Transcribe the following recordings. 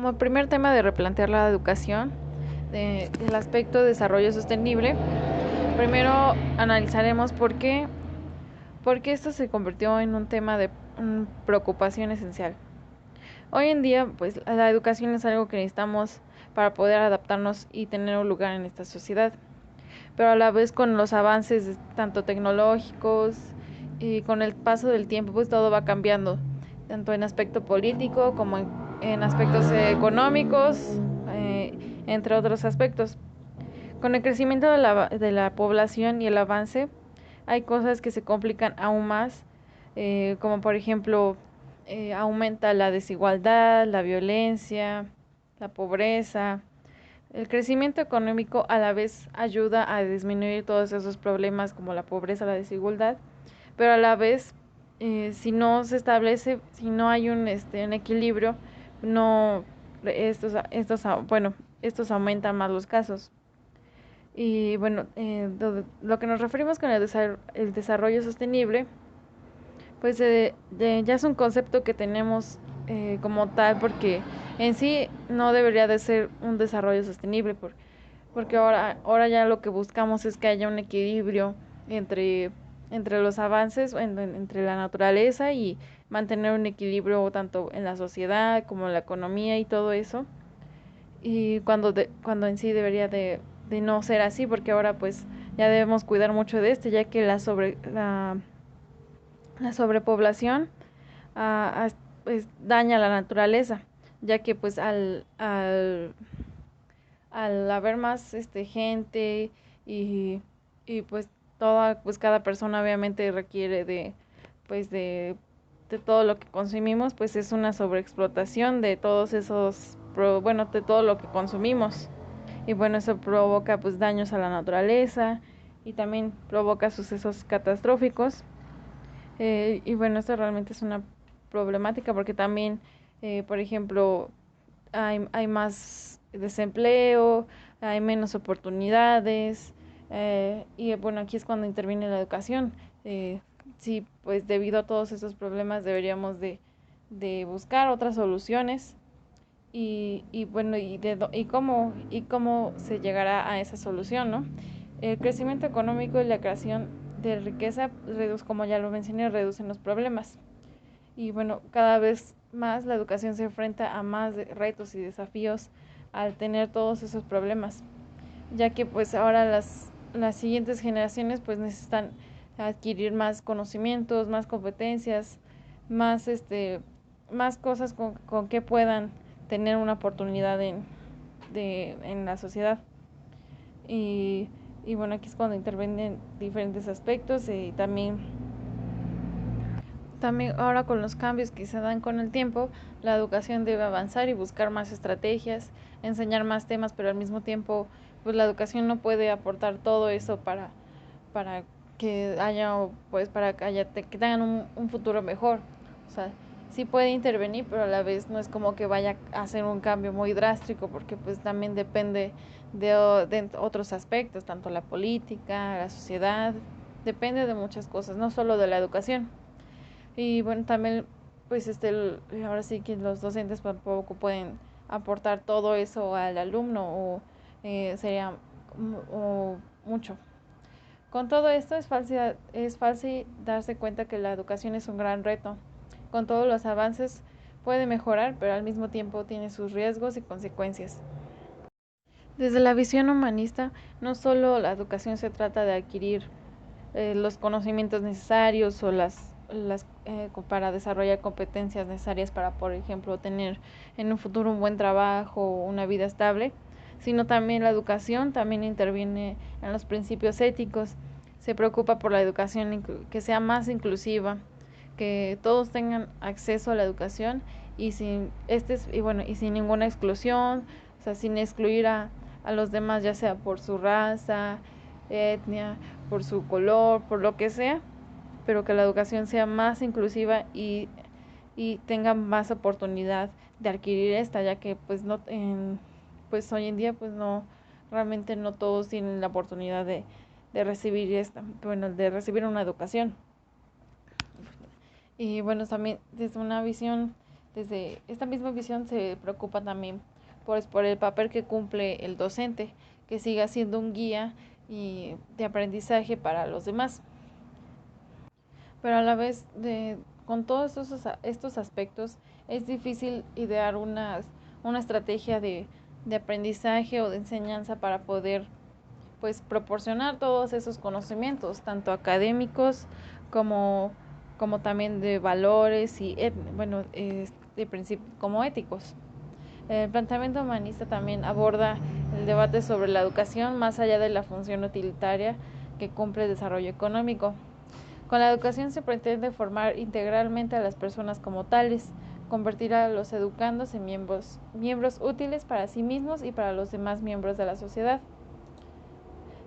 Como primer tema de replantear la educación, del aspecto de desarrollo sostenible, primero analizaremos por qué esto se convirtió en un tema de preocupación esencial. Hoy en día, pues la educación es algo que necesitamos para poder adaptarnos y tener un lugar en esta sociedad, pero a la vez con los avances tanto tecnológicos y con el paso del tiempo, pues todo va cambiando, tanto en aspecto político como en aspectos económicos, entre otros aspectos. Con el crecimiento de la población y el avance, hay cosas que se complican aún más, como por ejemplo, aumenta la desigualdad, la violencia, la pobreza. El crecimiento económico a la vez ayuda a disminuir todos esos problemas como la pobreza, la desigualdad, pero a la vez, si no se establece, si no hay un equilibrio, no, estos aumentan más los casos. Y bueno, lo que nos referimos con el desarrollo sostenible, pues ya es un concepto que tenemos como tal, porque en sí no debería de ser un desarrollo sostenible, porque ahora ya lo que buscamos es que haya un equilibrio entre, entre los avances, entre la naturaleza y mantener un equilibrio tanto en la sociedad como en la economía y todo eso. Y cuando en sí debería de no ser así, porque ahora pues ya debemos cuidar mucho de esto, ya que la sobrepoblación pues daña la naturaleza, ya que pues al haber más gente y, y pues pues cada persona obviamente requiere pues de todo lo que consumimos, pues es una sobreexplotación de todos bueno, de todo lo que consumimos. Y bueno, eso provoca pues daños a la naturaleza y también provoca sucesos catastróficos. Y bueno, esto realmente es una problemática porque también, por ejemplo, hay más desempleo, hay menos oportunidades, y bueno, aquí es cuando interviene la educación. Sí, pues debido a todos esos problemas deberíamos de buscar otras soluciones y bueno, y cómo se llegará a esa solución, ¿no? El crecimiento económico y la creación de riqueza, como ya lo mencioné, reducen los problemas. Y bueno, cada vez más la educación se enfrenta a más retos y desafíos al tener todos esos problemas, ya que pues ahora las siguientes generaciones pues necesitan adquirir más conocimientos, más competencias, más más cosas con que puedan tener una oportunidad en la sociedad. Y, y bueno, aquí es cuando intervienen diferentes aspectos y también ahora con los cambios que se dan con el tiempo, la educación debe avanzar y buscar más estrategias, enseñar más temas, pero al mismo tiempo, pues la educación no puede aportar todo eso para que haya, pues para que que tengan un futuro mejor. O sea, sí puede intervenir, pero a la vez no es como que vaya a hacer un cambio muy drástico, porque pues también depende de otros aspectos, tanto la política, la sociedad, depende de muchas cosas, no solo de la educación. Y bueno, también, pues ahora sí que los docentes tampoco pueden aportar todo eso al alumno sería o mucho. Con todo esto es fácil darse cuenta que la educación es un gran reto. Con todos los avances puede mejorar, pero al mismo tiempo tiene sus riesgos y consecuencias. Desde la visión humanista, no solo la educación se trata de adquirir los conocimientos necesarios o para desarrollar competencias necesarias para, por ejemplo, tener en un futuro un buen trabajo o una vida estable, sino también la educación también interviene en los principios éticos, se preocupa por la educación que sea más inclusiva, que todos tengan acceso a la educación y sin ninguna exclusión, o sea, sin excluir a los demás, ya sea por su raza, etnia, por su color, por lo que sea, pero que la educación sea más inclusiva y tengan más oportunidad de adquirir esta, ya que pues pues hoy en día pues no, realmente no todos tienen la oportunidad de recibir de recibir una educación. Y bueno, también desde una visión Desde esta misma visión se preocupa también por el papel que cumple el docente, que siga siendo un guía y de aprendizaje para los demás. Pero a la vez, con todos estos aspectos, es difícil idear una estrategia de aprendizaje o de enseñanza para poder pues proporcionar todos esos conocimientos, tanto académicos como, como también de valores y como éticos. El planteamiento humanista también aborda el debate sobre la educación más allá de la función utilitaria que cumple el desarrollo económico. Con la educación se pretende formar integralmente a las personas como tales, convertir a los educandos en miembros útiles para sí mismos y para los demás miembros de la sociedad.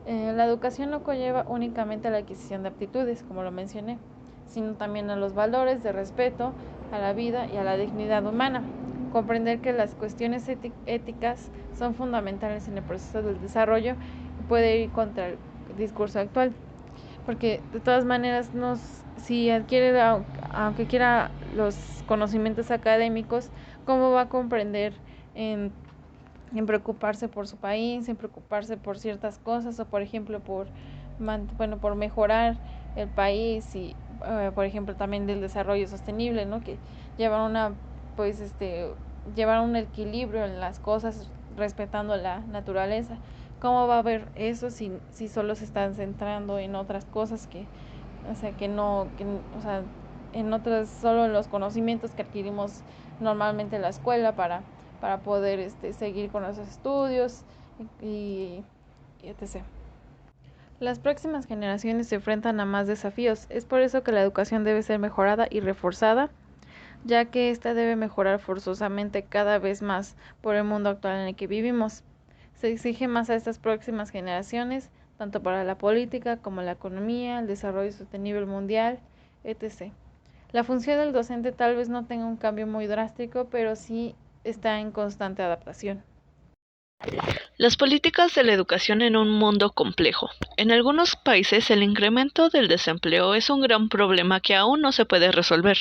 La educación no conlleva únicamente a la adquisición de aptitudes, como lo mencioné, sino también a los valores de respeto a la vida y a la dignidad humana. Comprender que las cuestiones éticas son fundamentales en el proceso del desarrollo y puede ir contra el discurso actual, porque de todas maneras si adquiere, aunque quiera los conocimientos académicos, ¿cómo va a comprender en preocuparse por su país, en preocuparse por ciertas cosas o por ejemplo por mejorar el país y por ejemplo también del desarrollo sostenible, ¿no? Que llevan llevar un equilibrio en las cosas respetando la naturaleza? ¿Cómo va a haber eso si solo se están centrando en otras cosas en otras, solo en los conocimientos que adquirimos normalmente en la escuela para poder seguir con los estudios y etc. Las próximas generaciones se enfrentan a más desafíos. Es por eso que la educación debe ser mejorada y reforzada, ya que ésta debe mejorar forzosamente cada vez más por el mundo actual en el que vivimos. Se exige más a estas próximas generaciones, tanto para la política como la economía, el desarrollo sostenible mundial, etc. La función del docente tal vez no tenga un cambio muy drástico, pero sí está en constante adaptación. Las políticas de la educación en un mundo complejo. En algunos países el incremento del desempleo es un gran problema que aún no se puede resolver.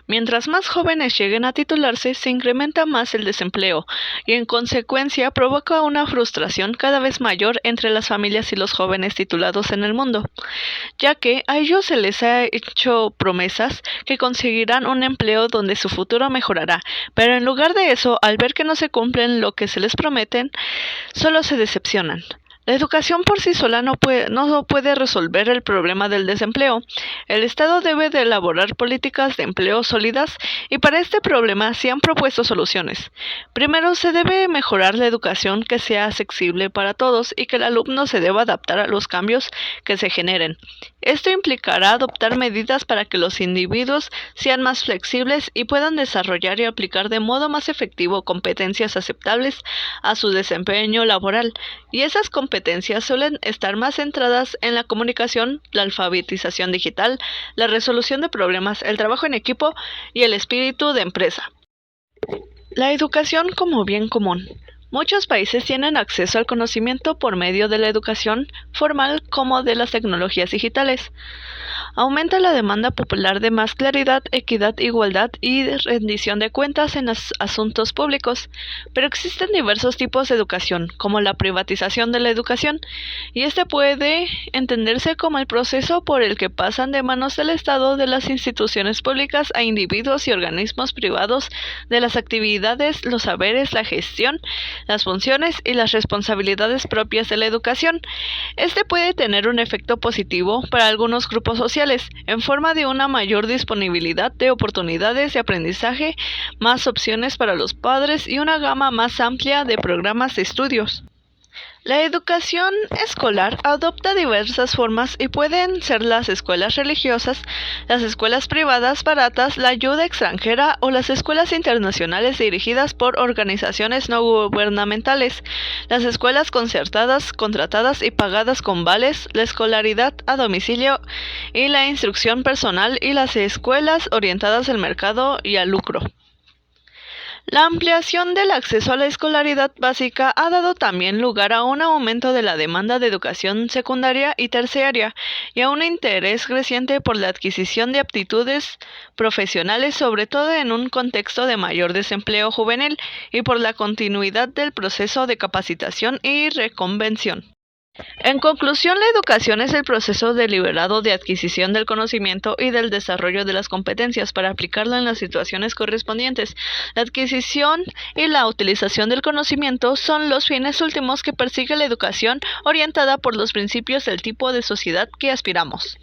Mientras más jóvenes lleguen a titularse, se incrementa más el desempleo y en consecuencia provoca una frustración cada vez mayor entre las familias y los jóvenes titulados en el mundo, ya que a ellos se les ha hecho promesas que conseguirán un empleo donde su futuro mejorará, pero en lugar de eso, al ver que no se cumplen lo que se les prometen, solo se decepcionan. La educación por sí sola no puede resolver el problema del desempleo. El Estado debe de elaborar políticas de empleo sólidas y para este problema se han propuesto soluciones. Primero, se debe mejorar la educación que sea accesible para todos y que el alumno se deba adaptar a los cambios que se generen. Esto implicará adoptar medidas para que los individuos sean más flexibles y puedan desarrollar y aplicar de modo más efectivo competencias aceptables a su desempeño laboral, y esas competencias suelen estar más centradas en la comunicación, la alfabetización digital, la resolución de problemas, el trabajo en equipo y el espíritu de empresa. La educación como bien común. Muchos países tienen acceso al conocimiento por medio de la educación formal como de las tecnologías digitales. Aumenta la demanda popular de más claridad, equidad, igualdad y rendición de cuentas en los asuntos públicos, pero existen diversos tipos de educación, como la privatización de la educación, y este puede entenderse como el proceso por el que pasan de manos del Estado de las instituciones públicas a individuos y organismos privados de las actividades, los saberes, la gestión, las funciones y las responsabilidades propias de la educación. Este puede tener un efecto positivo para algunos grupos sociales, en forma de una mayor disponibilidad de oportunidades de aprendizaje, más opciones para los padres y una gama más amplia de programas de estudios. La educación escolar adopta diversas formas y pueden ser las escuelas religiosas, las escuelas privadas baratas, la ayuda extranjera o las escuelas internacionales dirigidas por organizaciones no gubernamentales, las escuelas concertadas, contratadas y pagadas con vales, la escolaridad a domicilio y la instrucción personal y las escuelas orientadas al mercado y al lucro. La ampliación del acceso a la escolaridad básica ha dado también lugar a un aumento de la demanda de educación secundaria y terciaria y a un interés creciente por la adquisición de aptitudes profesionales, sobre todo en un contexto de mayor desempleo juvenil, y por la continuidad del proceso de capacitación y reconvención. En conclusión, la educación es el proceso deliberado de adquisición del conocimiento y del desarrollo de las competencias para aplicarlo en las situaciones correspondientes. La adquisición y la utilización del conocimiento son los fines últimos que persigue la educación, orientada por los principios del tipo de sociedad que aspiramos.